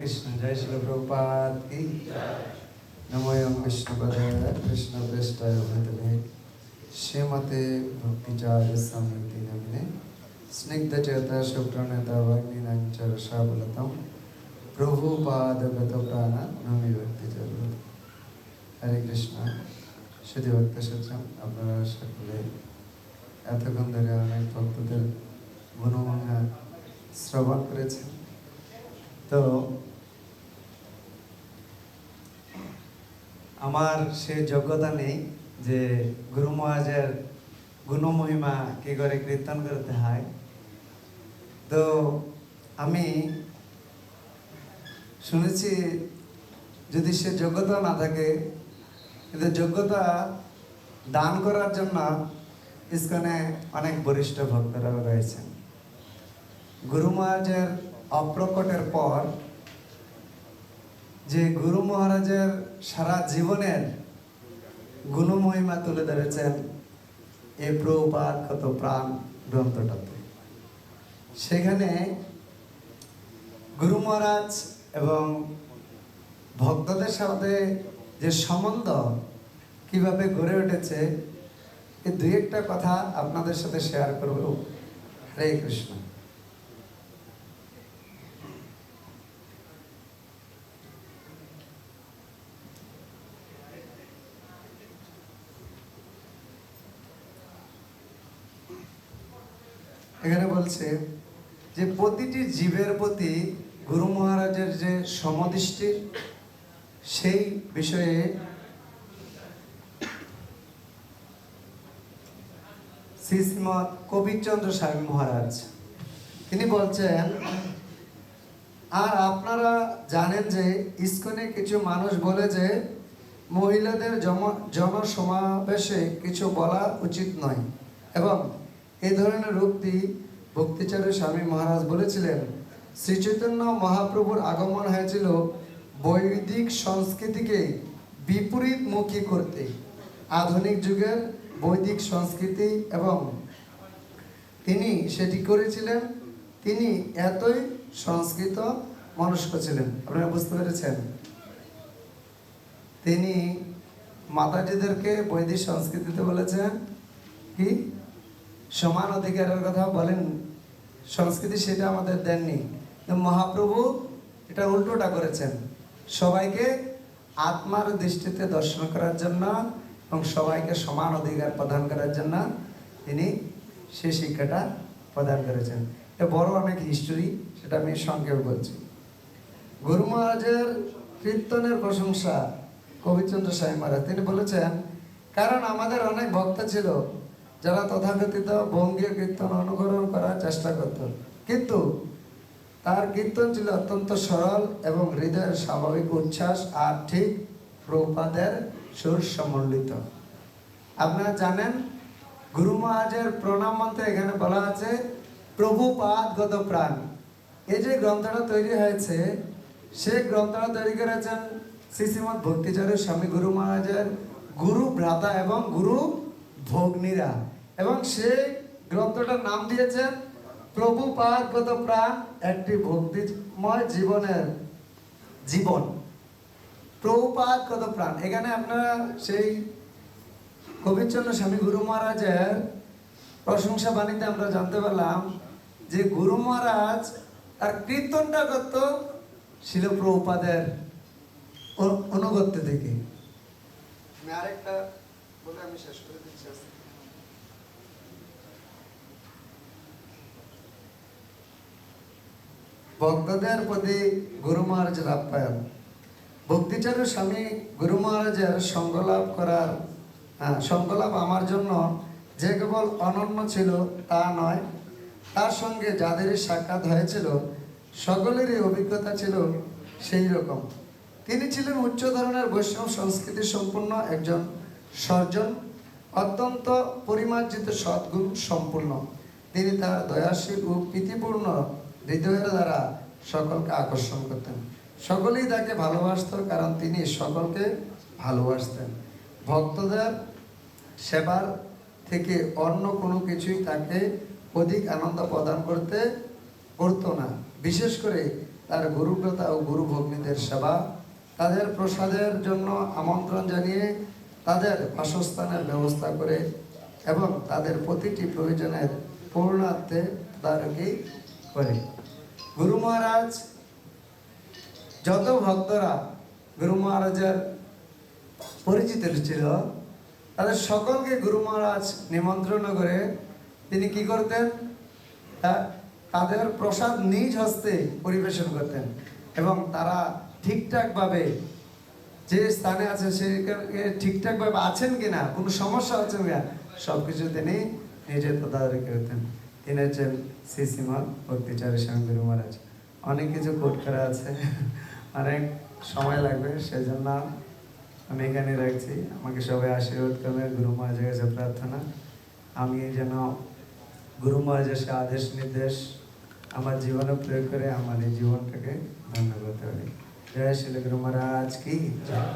कृष्ण जय श्री प्रभुपाद की नमो एवं विष्णुपदाय कृष्ण प्रेष्ठाय भूतले श्रीमते भक्तिचार्य समिति नमिने स्निग्धचेता शुक्रणेता वग्निनांच रसाबलतम प्रभुपाद गत प्राण नमि भक्ति चरण हरे कृष्ण शुद्धि भक्त सज्जन আপনারা সকলে এতক্ষণ ধরে অনেক ভক্তদের গুণগান শ্রবণ করেছেন। তো আমার সে যোগ্যতা নেই যে গুরু মহারাজের গুণমহিমা কি করে কীর্তন করতে হয়। তো আমি শুনেছি যদি সে যোগ্যতা না থাকে, কিন্তু যোগ্যতা দান করার জন্য ইসকনে অনেক বরিষ্ঠ ভক্তরা রয়েছেন। গুরু মহারাজের অপ্রকটের পর যে গুরু মহারাজের সারা জীবনের গুণমহিমা তুলে ধরেছেন এই প্রভুপাদ কত প্রাণ গ্রন্থটাতে। সেখানে গুরু মহারাজ এবং ভক্তদের সাথে যে সম্বন্ধ কিভাবে গড়ে উঠেছে এই দুই একটা কথা আপনাদের সাথে শেয়ার করব। হরে কৃষ্ণ। এখানে বলছে যে প্রতিটি জীবের প্রতি গুরু মহারাজের যে সমদৃষ্টি সেই বিষয়ে শ্রীমৎ কবিরচন্দ্র স্বামী মহারাজ তিনি বলছেন, আর আপনারা জানেন যে ইসকনে কিছু মানুষ বলে যে মহিলাদের জনসমাবেশে কিছু বলা উচিত নয়, এবং এই ধরনের উক্তি ভক্তিচার্য স্বামী মহারাজ বলেছিলেন। শ্রী চৈতন্য মহাপ্রভুর আগমন হয়েছিল বৈদিক সংস্কৃতিকে বিপরীতমুখী করতে, আধুনিক যুগের বৈদিক সংস্কৃতি, এবং তিনি সেটি করেছিলেন। তিনি এতই সংস্কৃত মনস্ক ছিলেন। আপনারা বুঝতে পেরেছেন, তিনি মাতাজিদেরকে বৈদিক সংস্কৃতিতে বলেছেন কি সমান অধিকারের কথা বলেন, সংস্কৃতি সেটা আমাদের দেননি। মহাপ্রভু এটা উল্টোটা করেছেন, সবাইকে আত্মার দৃষ্টিতে দর্শন করার জন্য এবং সবাইকে সমান অধিকার প্রদান করার জন্য তিনি সেই শিক্ষাটা প্রদান করেছেন। এ বড় অনেক হিস্টোরি, সেটা আমি সংক্ষেপে বলছি। গুরু মহারাজের কীর্তনের প্রশংসা কবিরচন্দ্র স্বামী মহারাজ তিনি বলেছেন, কারণ আমাদের অনেক ভক্ত ছিল যারা তথাকথিত বঙ্গীয় কীর্তন অনুকরণ করার চেষ্টা করত, কিন্তু তার কীর্তন ছিল অত্যন্ত সরল এবং হৃদয়ের স্বাভাবিক উচ্ছ্বাস আর ঠিক প্রভুপাদের সুর সম্মিলিত। আপনারা জানেন গুরু মহারাজের প্রণাম মন্ত্রে এখানে বলা আছে প্রভুপাদ গত প্রাণ। এই যে গ্রন্থটা তৈরি হয়েছে, সেই গ্রন্থটা তৈরি করেছেন শ্রীমৎ ভক্তিচার্য স্বামী গুরু মহারাজের গুরু ভ্রাতা এবং গুরু ভগ্নীরা, এবং সেই গ্রন্থটার নাম দিয়েছেন প্রভুপাদ গত প্রাণ, একটি ভক্তিময় জীবনের জীবন। প্রভুপাদ গত প্রাণ, এখানে আপনারা সেই কবিরচন্দ্র স্বামী গুরু মহারাজের প্রশংসা বাণীতে আমরা জানতে পারলাম যে গুরু মহারাজ তার কীর্তনটা করত ছিল প্রভুপাদের অনুগত্য থেকে। আমি আরেকটা বলে আমি শেষ করে দিচ্ছি। ভক্তদের প্রতি গুরু মহারাজের আপ্যায়ন। ভক্তিচার্য স্বামী গুরু মহারাজের সঙ্গলাভ আমার জন্য যে কেবল অনন্য ছিল তা নয়, তার সঙ্গে যাদেরই সাক্ষাৎ হয়েছিল সকলেরই অভিজ্ঞতা ছিল সেই রকম। তিনি ছিলেন উচ্চ ধরনের বৈষ্ণব সংস্কৃতি সম্পন্ন একজন সর্জন, অত্যন্ত পরিমার্জিত সদ্গুণ সম্পূর্ণ। তিনি তার দয়াশীল ও প্রীতিপূর্ণ হৃদয়ের দ্বারা সকলকে আকর্ষণ করতেন। সকলেই তাকে ভালোবাসত, কারণ তিনি সকলকে ভালোবাসতেন। ভক্তদের সেবার থেকে অন্য কোনো কিছুই তাকে অধিক আনন্দ প্রদান করতো না। বিশেষ করে তার গুরুকতা ও গুরু ভগ্নীদের সেবা, তাদের প্রসাদের জন্য আমন্ত্রণ জানিয়ে তাদের বাসস্থানের ব্যবস্থা করে এবং তাদের প্রতিটি প্রয়োজনের পূর্ণার্থে তদারকি করে। গুরু মহারাজ যত ভক্তরা গুরু মহারাজের পরিচিত ছিল তাদের সকলকে গুরু মহারাজ নিমন্ত্রণ করে তিনি কি করতেন, তাদের প্রসাদ নিজ হস্তে পরিবেশন করতেন এবং তারা ঠিকঠাকভাবে যে স্থানে আছে সেখানে ঠিকঠাকভাবে আছেন কিনা, কোনো সমস্যা হচ্ছে কিনা, সবকিছু তিনি নিজে তদারকি করতেন। তিনি হচ্ছেন শ্রী শ্রীমৎ ভক্তিচারী স্বামী গুরু মহারাজ। অনেক কিছু কোট করা আছে, অনেক সময় লাগবে, সেজন্য আমি এখানে রাখছি। আমাকে সবাই আশীর্বাদ করবে, গুরু মহারাজের কাছে প্রার্থনা আমি যেন গুরু মহারাজের সে আদেশ নির্দেশ আমার জীবনে প্রয়োগ করে আমার এই জীবনটাকে ধন্য করতে পারি। জয় শ্রী গুরু মহারাজ কি জয়।